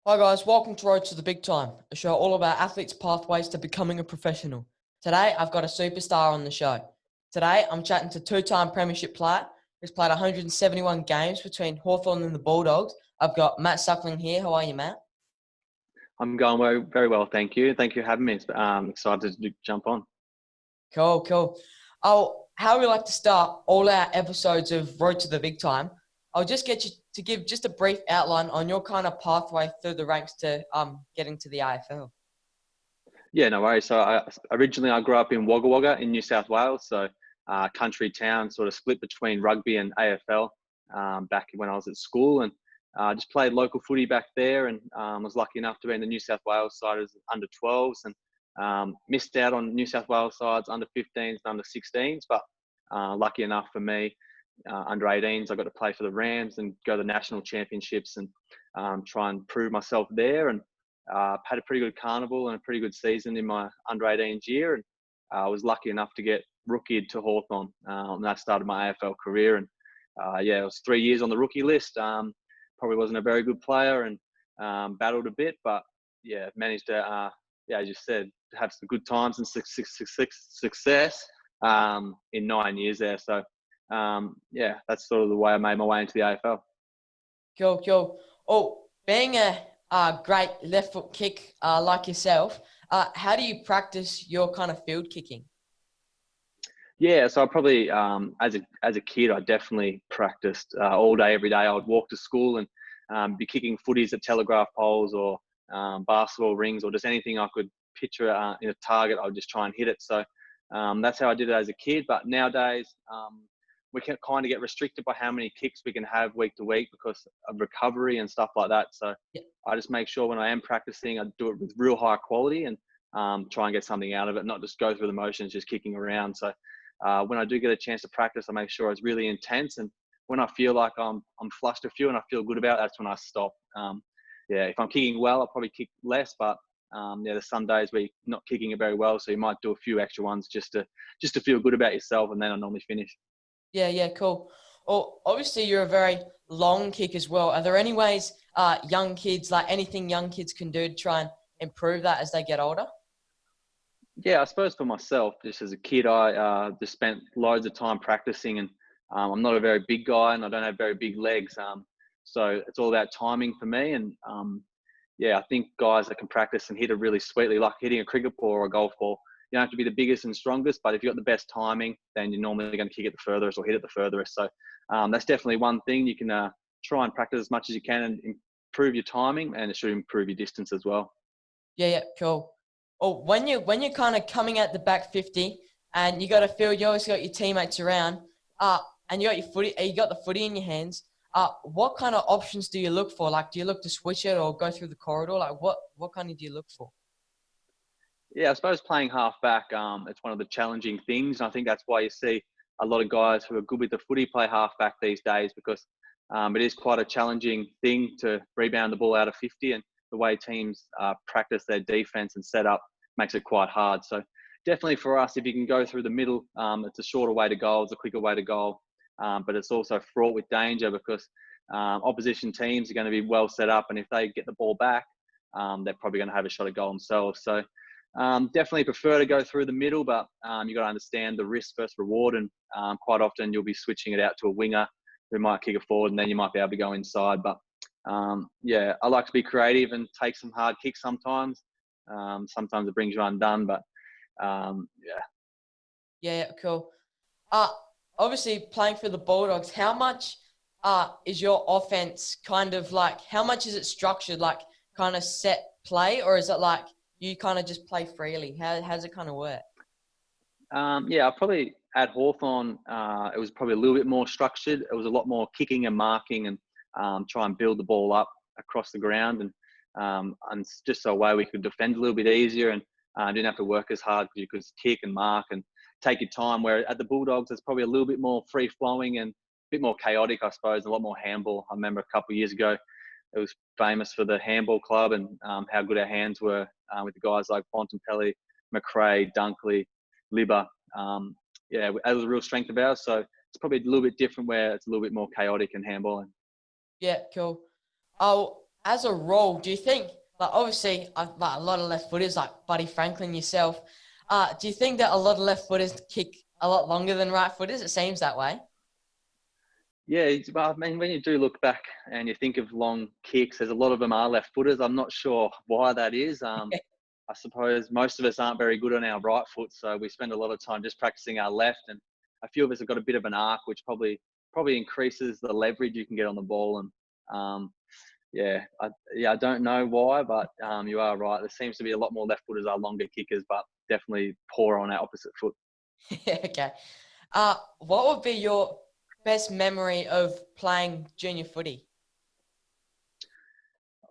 Hi guys, welcome to Road to the Big Time, a show all about athletes' pathways to becoming a professional. Today, I've got a superstar on the show. Today, I'm chatting to two-time premiership player who's played 171 games between Hawthorn and the Bulldogs. I've got Matt Suckling here. How are you, Matt? I'm going very, very well, thank you. Thank you for having me. I'm excited to jump on. Cool. Oh, how we like to start all our episodes of Road to the Big Time, I'll just get you to give just a brief outline on your kind of pathway through the ranks to getting to the AFL. Yeah, no worries. So originally I grew up in Wagga Wagga in New South Wales. So country town, sort of split between rugby and AFL back when I was at school. And just played local footy back there and was lucky enough to be in the New South Wales side as under 12s and missed out on New South Wales sides under 15s and under 16s. But lucky enough for me, under 18s, I got to play for the Rams and go to the national championships and try and prove myself there. And had a pretty good carnival and a pretty good season in my under 18s year. And I was lucky enough to get rookied to Hawthorn. And that started my AFL career. And it was 3 years on the rookie list. Probably wasn't a very good player and battled a bit, but yeah, managed to, as you said, have some good times and success in 9 years there. So, that's sort of the way I made my way into the AFL. Cool. Oh, being a great left foot kick like yourself, how do you practice your kind of field kicking? Yeah, so I probably, as a kid, I definitely practiced all day, every day. I would walk to school and be kicking footies at telegraph poles or basketball rings or just anything I could picture in a target. I would just try and hit it. So that's how I did it as a kid. But nowadays, we can kind of get restricted by how many kicks we can have week to week because of recovery and stuff like that. So Yeah, I just make sure when I am practicing, I do it with real high quality and try and get something out of it, not just go through the motions, just kicking around. So when I do get a chance to practice, I make sure it's really intense. And when I feel like I'm flushed a few and I feel good about it, that's when I stop. If I'm kicking well, I'll probably kick less. But there's some days where you're not kicking it very well, so you might do a few extra ones just to feel good about yourself, and then I normally finish. yeah, cool. Well, obviously you're a very long kick as well. Are there any ways young kids, like anything young kids can do to try and improve that as they get older? Yeah, I suppose for myself, just as a kid, I just spent loads of time practicing, and I'm not a very big guy, and I don't have very big legs. So it's all about timing for me. And I think guys that can practice and hit it really sweetly, like hitting a cricket ball or a golf ball, you don't have to be the biggest and strongest, but if you've got the best timing, then you're normally going to kick it the furthest or hit it the furthest. So that's definitely one thing you can try and practice as much as you can and improve your timing, and it should improve your distance as well. Yeah, cool. Oh, when you're kind of coming at the back 50 and you got to feel you always got your teammates around, and you got the footy in your hands. What kind of options do you look for? Like, do you look to switch it or go through the corridor? Like, what kind of do you look for? Yeah, I suppose playing half back, it's one of the challenging things. And I think that's why you see a lot of guys who are good with the footy play half back these days because it is quite a challenging thing to rebound the ball out of 50. And the way teams practice their defense and set up makes it quite hard. So definitely for us, if you can go through the middle, it's a shorter way to goal, it's a quicker way to goal. But it's also fraught with danger because opposition teams are going to be well set up. And if they get the ball back, they're probably going to have a shot at goal themselves. So definitely prefer to go through the middle, but you got to understand the risk versus reward. And quite often you'll be switching it out to a winger who might kick it forward and then you might be able to go inside. But I like to be creative and take some hard kicks sometimes. Sometimes it brings you undone, but um, yeah. Yeah, cool. Uh, Obviously playing for the Bulldogs, how much is your offense kind of like, how much is it structured, like kind of set play, or is it like you kind of just play freely? How's it kind of work? I probably at Hawthorn, it was probably a little bit more structured. It was a lot more kicking and marking and try and build the ball up across the ground and just so a way we could defend a little bit easier and didn't have to work as hard because you could kick and mark and take your time. Where at the Bulldogs, it's probably a little bit more free flowing and a bit more chaotic, I suppose, a lot more handball. I remember a couple of years ago, it was famous for the handball club and how good our hands were with the guys like Bontempelli, McRae, Dunkley, Libba. That was a real strength of ours. So it's probably a little bit different where it's a little bit more chaotic and handballing. Yeah, cool. Oh, as a role, do you think, like obviously, like a lot of left footers, like Buddy Franklin yourself, do you think that a lot of left footers kick a lot longer than right footers? It seems that way. Yeah, well, I mean, when you do look back and you think of long kicks, there's a lot of them are left footers. I'm not sure why that is. I suppose most of us aren't very good on our right foot, so we spend a lot of time just practicing our left. And a few of us have got a bit of an arc, which probably increases the leverage you can get on the ball. And I don't know why, but you are right. There seems to be a lot more left footers are longer kickers, but definitely poor on our opposite foot. Okay. What would be your best memory of playing junior footy?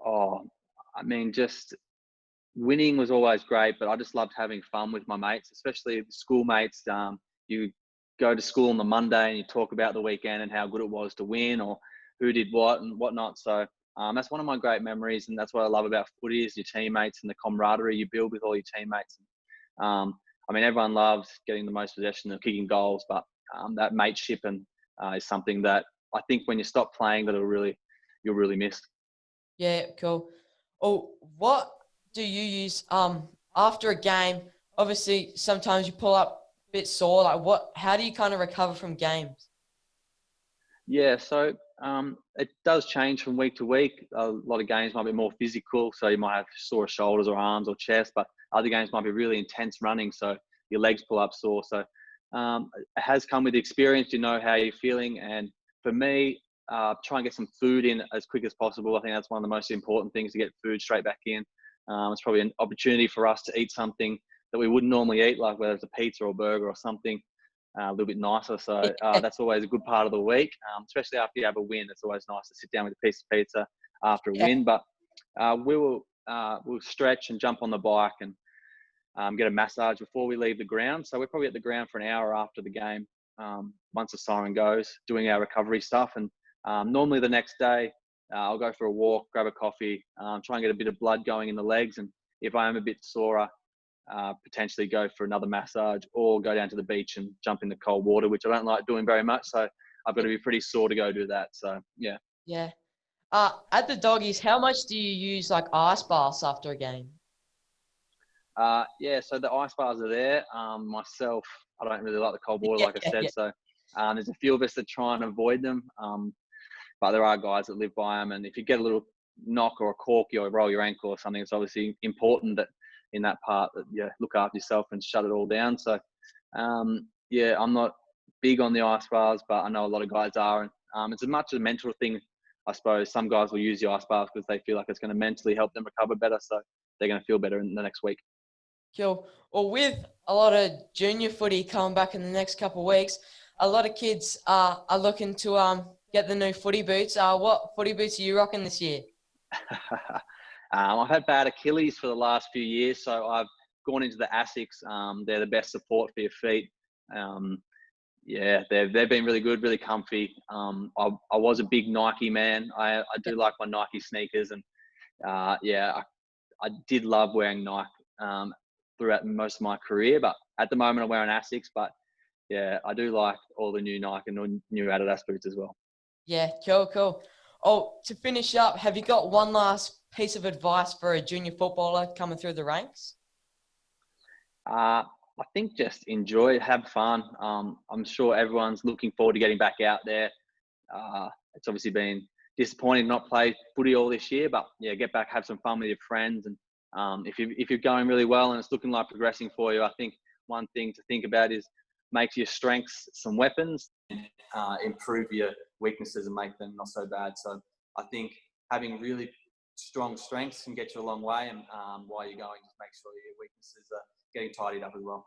Oh, I mean, just winning was always great, but I just loved having fun with my mates, especially the schoolmates. You go to school on the Monday and you talk about the weekend and how good it was to win or who did what and whatnot. So that's one of my great memories, and that's what I love about footy is your teammates and the camaraderie you build with all your teammates. I mean, everyone loves getting the most possession and kicking goals, but that mateship is something that I think when you stop playing that you'll really miss. Yeah, cool. Oh, what do you use after a game? Obviously, sometimes you pull up a bit sore. Like, how do you kind of recover from games? Yeah, so it does change from week to week. A lot of games might be more physical, so you might have sore shoulders or arms or chest, but other games might be really intense running, so your legs pull up sore. So it has come with experience. You know how you're feeling, and for me, try and get some food in as quick as possible. I think that's one of the most important things to get food straight back in. It's probably an opportunity for us to eat something that we wouldn't normally eat, like whether it's a pizza or burger or something a little bit nicer. So that's always a good part of the week, especially after you have a win. It's always nice to sit down with a piece of pizza after a Yeah, win. But we'll stretch and jump on the bike and get a massage before we leave the ground. So we're probably at the ground for an hour after the game. Once the siren goes, doing our recovery stuff. And normally the next day, I'll go for a walk, grab a coffee, try and get a bit of blood going in the legs. And if I am a bit sorer, potentially go for another massage or go down to the beach and jump in the cold water, which I don't like doing very much. So I've got to be pretty sore to go do that. So yeah. yeah. At the doggies, how much do you use like ice baths after a game? Yeah, so the ice bars are there. Myself, I don't really like the cold water, Yeah, like I yeah, said. So there's a few of us that try and avoid them. But there are guys that live by them. And if you get a little knock or a cork, you roll your ankle or something, it's obviously important that in that part that you look after yourself and shut it all down. So yeah, I'm not big on the ice bars, but I know a lot of guys are. And it's as much a mental thing, I suppose. Some guys will use the ice bars because they feel like it's going to mentally help them recover better. So they're going to feel better in the next week. cool. Well, with a lot of junior footy coming back in the next couple of weeks, a lot of kids are looking to get the new footy boots. What footy boots are you rocking this year? I've had bad Achilles for the last few years, so I've gone into the Asics. They're the best support for your feet. Yeah, they've been really good, really comfy. I was a big Nike man. I do like my Nike sneakers, and I did love wearing Nike throughout most of my career. But at the moment, I'm wearing Asics. But yeah, I do like all the new Nike and new Adidas boots as well. Yeah, cool, cool. Oh, to finish up, have you got one last piece of advice for a junior footballer coming through the ranks? I think just enjoy it, have fun. I'm sure everyone's looking forward to getting back out there. It's obviously been disappointing not play footy all this year, but yeah, get back, have some fun with your friends, and if you're going really well and it's looking like progressing for you, I think one thing to think about is make your strengths some weapons, improve your weaknesses and make them not so bad. So I think having really strong strengths can get you a long way, and while you're going, just make sure your weaknesses are getting tidied up as well.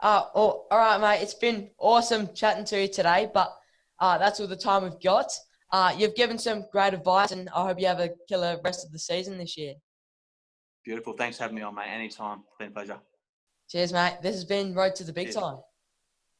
All right, mate. It's been awesome chatting to you today, but that's all the time we've got. You've given some great advice, and I hope you have a killer rest of the season this year. Beautiful. Thanks for having me on, mate. Anytime. It's been a pleasure. Cheers, mate. This has been Road to the Big Cheers. Time.